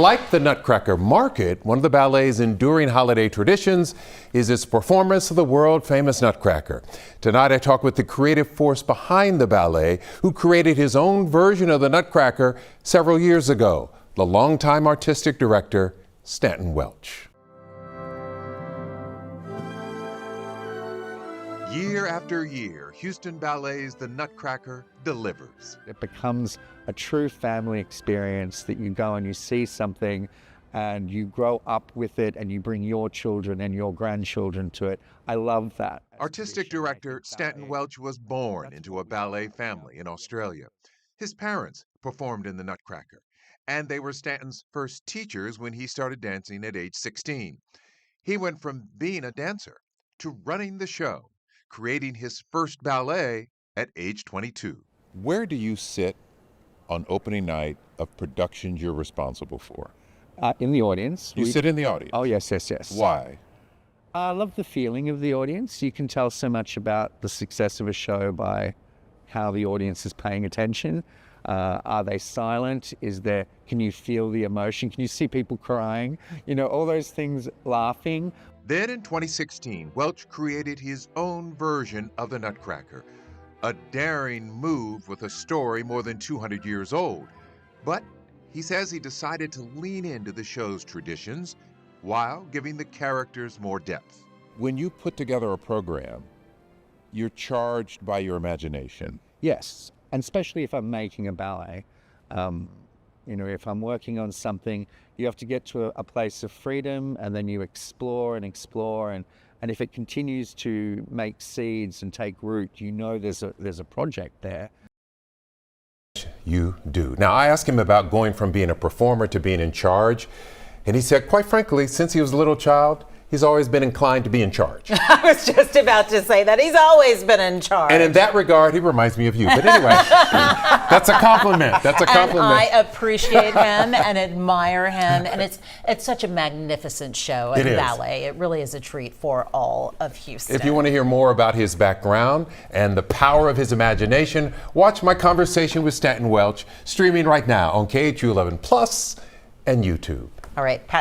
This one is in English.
Like the Nutcracker Market, one of the ballet's enduring holiday traditions is its performance of the world-famous Nutcracker. Tonight I talk with the creative force behind the ballet, who created his own version of the Nutcracker several years ago, the longtime artistic director, Stanton Welch. Year after year, Houston Ballet's The Nutcracker delivers. It becomes a true family experience that you go and you see something and you grow up with it and you bring your children and your grandchildren to it. I love that. Artistic director Stanton Welch was born into a ballet family in Australia. His parents performed in The Nutcracker, and they were Stanton's first teachers when he started dancing at age 16. He went from being a dancer to running the show, creating his first ballet at age 22. Where do you sit on opening night of productions you're responsible for? In the audience. You sit in the audience? Oh, yes, yes, yes. Why? I love the feeling of the audience. You can tell so much about the success of a show by how the audience is paying attention. Are they silent? Can you feel the emotion? Can you see people crying? You know, all those things, laughing. Then in 2016, Welch created his own version of the Nutcracker, a daring move with a story more than 200 years old. But he says he decided to lean into the show's traditions while giving the characters more depth. When you put together a program, you're charged by your imagination. Yes, and especially if I'm making a ballet. You know, if I'm working on something, you have to get to a place of freedom, and then you explore and explore, and if it continues to make seeds and take root, you know there's a project there. You do. Now, I asked him about going from being a performer to being in charge, and he said, quite frankly, since he was a little child, he's always been inclined to be in charge. I was just about to say that. He's always been in charge. And in that regard, he reminds me of you. But anyway, that's a compliment. That's a compliment. And I appreciate him and admire him. And it's such a magnificent show at ballet. It really is a treat for all of Houston. If you want to hear more about his background and the power of his imagination, watch my conversation with Stanton Welch, streaming right now on KHU 11 Plus and YouTube. All right, Pat.